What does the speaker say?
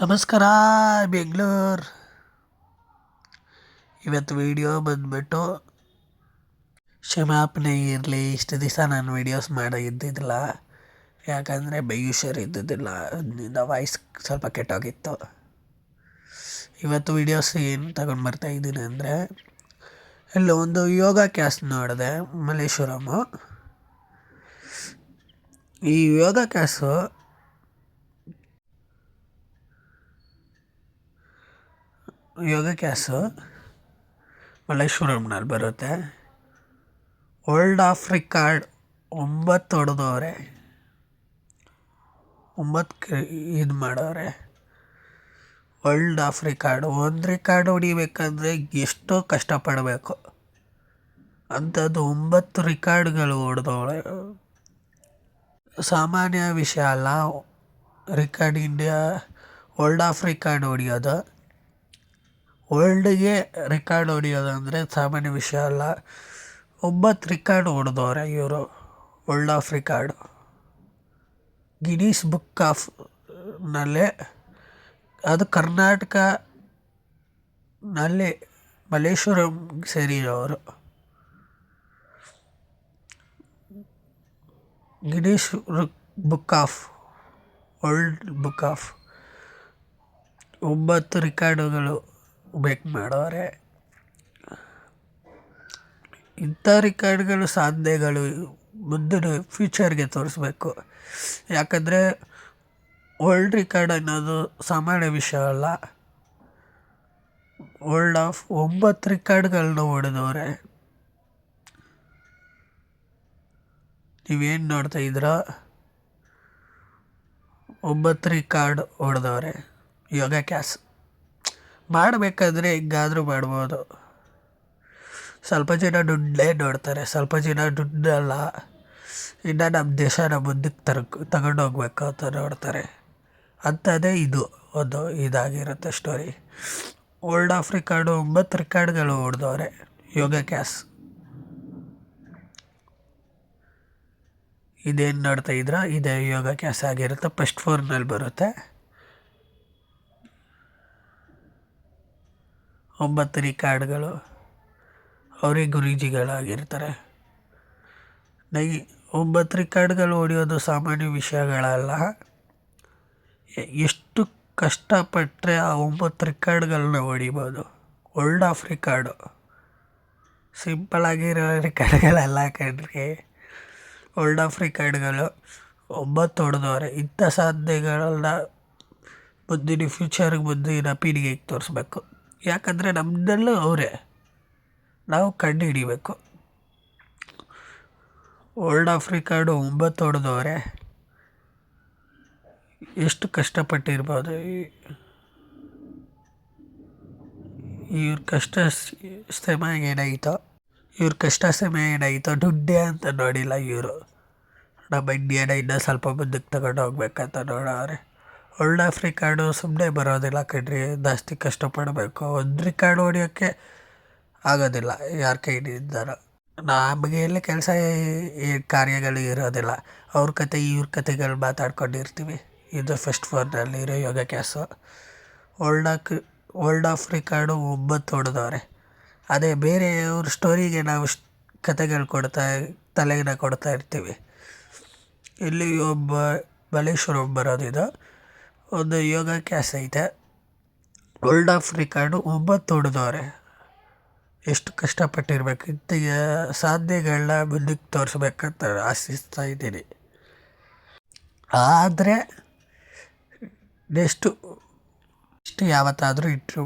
ನಮಸ್ಕಾರ ಬೆಂಗಳೂರು. ಇವತ್ತು ವಿಡಿಯೋ ಬಂದ್ಬಿಟ್ಟು ಕ್ಷಮಾಪಣೆ ಇರಲಿ. ಇಷ್ಟು ದಿವಸ ನಾನು ವೀಡಿಯೋಸ್ ಇದ್ದಿದ್ದಿಲ್ಲ, ಯಾಕಂದರೆ ಹುಷಾರು ಇದ್ದಿದ್ದಿಲ್ಲ, ಅದರಿಂದ ವಾಯ್ಸ್ ಸ್ವಲ್ಪ ಕೆಟ್ಟೋಗಿತ್ತು. ಇವತ್ತು ವೀಡಿಯೋಸ್ ಏನು ತಗೊಂಡು ಬರ್ತಾಯಿದ್ದೀನಿ ಅಂದರೆ, ಎಲ್ಲ ಒಂದು ಯೋಗ ಕ್ಲಾಸ್ ನೋಡಿದೆ ಮಲ್ಲೇಶ್ವರಮು. ಈ ಯೋಗ ಕ್ಲಾಸು ಮಲ್ಲೇಶ್ವರಂನಲ್ಲಿ ಬರುತ್ತೆ. ವರ್ಲ್ಡ್ ಆಫ್ ರಿಕಾರ್ಡ್ 9 ಹೊಡೆದವ್ರೆ, 9 ಇದು ಮಾಡವ್ರೆ. ವರ್ಲ್ಡ್ ಆಫ್ ರಿಕಾರ್ಡ್, ಒಂದು ರಿಕಾರ್ಡ್ ಹೊಡಿಬೇಕಂದ್ರೆ ಎಷ್ಟೋ ಕಷ್ಟಪಡಬೇಕು, ಅಂಥದ್ದು 9 ರಿಕಾರ್ಡ್ಗಳು ಹೊಡೆದವಳೆ. ಸಾಮಾನ್ಯ ವಿಷಯ ಅಲ್ಲ. Record India world of record ಹೊಡಿಯೋದು, ವರ್ಲ್ಡ್ಗೆ ರಿಕಾರ್ಡ್ ಹೊಡಿಯೋದು ಅಂದರೆ ಸಾಮಾನ್ಯ ವಿಷಯ ಅಲ್ಲ. 9 ರಿಕಾರ್ಡ್ ಹೊಡೆದವ್ರೆ ಇವರು. World of record Guinness book of ನಲ್ಲೇ, ಅದು ಕರ್ನಾಟಕನಲ್ಲಿ ಮಲ್ಲೇಶ್ವರಂ ಸೇರಿರೋರು. Guinness book of world of 9 ರಿಕಾರ್ಡುಗಳು ಬ್ರೇಕ್ ಮಾಡವ್ರೆ. ಇಂಥ ರಿಕಾರ್ಡ್ಗಳು ಸಾಧನೆಗಳು ಮುಂದಿನ ಫ್ಯೂಚರ್ಗೆ ತೋರಿಸ್ಬೇಕು. ಯಾಕಂದರೆ ವರ್ಲ್ಡ್ ರಿಕಾರ್ಡ್ ಅನ್ನೋದು ಸಾಮಾನ್ಯ ವಿಷಯ ಅಲ್ಲ. World of 9 ರಿಕಾರ್ಡ್ಗಳನ್ನ ಹೊಡೆದವ್ರೆ. ನೀವೇನು ನೋಡ್ತಾ ಇದ್ದೀರಾ? 9 ರಿಕಾರ್ಡ್ ಹೊಡೆದವ್ರೆ. ಯೋಗ ಕ್ಲಾಸ್ ಮಾಡಬೇಕಾದ್ರೆ ಹಿಂಗಾದರೂ ಮಾಡ್ಬೋದು. ಸ್ವಲ್ಪ ಜನ ದುಡ್ಡೇ ನೋಡ್ತಾರೆ, ಸ್ವಲ್ಪ ಜನ ದುಡ್ಡಲ್ಲ, ಇನ್ನು ನಮ್ಮ ದೇಶನ ಮುಂದಕ್ಕೆ ತಗೊಂಡೋಗ್ಬೇಕು ಅಂತ ನೋಡ್ತಾರೆ. ಅಂಥದ್ದೇ ಇದು ಒಂದು ಇದಾಗಿರುತ್ತೆ ಸ್ಟೋರಿ. ವರ್ಲ್ಡ್ ಆಫ್ ರಿಕಾರ್ಡು 9 ರಿಕಾರ್ಡ್ಗಳು ಹೊಡೆದವ್ರೆ ಯೋಗ ಕ್ಲಾಸ್. ಇದೇನು ನೋಡ್ತಾ ಇದ್ರೆ ಇದೇ ಯೋಗ ಕ್ಲಾಸ್ ಆಗಿರುತ್ತೆ. ಫಸ್ಟ್ ಫ್ಲೋರ್ನಲ್ಲಿ ಬರುತ್ತೆ. 9 ರಿಕಾರ್ಡ್ಗಳು ಅವರೇ ಗುರೂಜಿಗಳಾಗಿರ್ತಾರೆ. 9 ರಿಕಾರ್ಡ್ಗಳು ಹೊಡೆಯೋದು ಸಾಮಾನ್ಯ ವಿಷಯಗಳಲ್ಲ. ಎಷ್ಟು ಕಷ್ಟಪಟ್ಟರೆ ಆ 9 ರಿಕಾರ್ಡ್ಗಳನ್ನ ಹೊಡಿಬೋದು. ವರ್ಲ್ಡ್ ಆಫ್ ರಿಕಾರ್ಡು ಸಿಂಪಲಾಗಿರೋ ರಿಕಾರ್ಡ್ಗಳಲ್ಲ ಕಣ್ರಿ. ವರ್ಲ್ಡ್ ಆಫ್ ರಿಕಾರ್ಡ್ಗಳು 9 ಹೊಡೆದವ್ರೆ. ಇಂಥ ಸಾಧನೆಗಳನ್ನ ಮುಂದಿನ ಫ್ಯೂಚರ್ಗೆ, ಮುಂದಿನ ಪೀಳಿಗೆಗೆ ತೋರಿಸ್ಬೇಕು. ಯಾಕಂದರೆ ನಮ್ಮದಲ್ಲೂ ಅವರೇ, ನಾವು ಕಂಡು ಹಿಡಿಬೇಕು. World of record 9 ಹೊಡೆದವ್ರೆ. ಎಷ್ಟು ಕಷ್ಟಪಟ್ಟಿರ್ಬೋದು. ಇವ್ರ ಕಷ್ಟ ಶ್ರಮ ಏನಾಯಿತೋ ದುಡ್ಡೇ ಅಂತ ನೋಡಿಲ್ಲ ಇವರು. ನಮ್ಮ ಇಂಡಿಯಾನ ಇನ್ನೂ ಸ್ವಲ್ಪ ಮುಂದಕ್ಕೆ ತಗೊಂಡು ಹೋಗ್ಬೇಕಂತ ನೋಡೋರೆ. ವರ್ಲ್ಡ್ ಆಫ್ ರಿಕಾರ್ಡು ಸುಮ್ಮನೆ ಬರೋದಿಲ್ಲ ಕಣ್ರಿ, ಜಾಸ್ತಿ ಕಷ್ಟಪಡಬೇಕು. ಒಂದು ರಿಕಾರ್ಡ್ ಹೊಡಿಯೋಕ್ಕೆ ಆಗೋದಿಲ್ಲ ಯಾರ ಕೈಲಿಂದನೂ. ನಮಗೆ ಎಲ್ಲ ಕೆಲಸ ಕಾರ್ಯಗಳು ಇರೋದಿಲ್ಲ. ಅವ್ರ ಕತೆ ಇವ್ರ ಕತೆಗಳು ಮಾತಾಡ್ಕೊಂಡಿರ್ತೀವಿ. ಇದು ಫಸ್ಟ್ ಫ್ಲೋರ್ನಲ್ಲಿರೋ yoga class. World of record 9 ಹೊಡೆದವ್ರೆ. ಅದೇ ಬೇರೆಯವ್ರ ಸ್ಟೋರಿಗೆ ನಾವು ಕತೆಗಳು ತಲೆನ ಕೊಡ್ತಾ ಇರ್ತೀವಿ. ಇಲ್ಲಿ ಒಬ್ಬ ಮಲ್ಲೇಶ್ವರಂ ಬರೋದಿದು ಒಂದು ಯೋಗ ಕ್ಲಾಸ್ ಐತೆ. World of record 9 ಹೊಡೆದವ್ರೆ. ಎಷ್ಟು ಕಷ್ಟಪಟ್ಟಿರ್ಬೇಕು. ಇಂಥ ಸಾಧನೆಗಳನ್ನ ಮುಂದಕ್ಕೆ ತೋರಿಸ್ಬೇಕಂತ ಆಶಿಸ್ತಾ ಇದ್ದೀನಿ. ಆದರೆ ನೆಕ್ಸ್ಟು ಯಾವತ್ತಾದರೂ ಇಂಟ್ರ್ಯೂ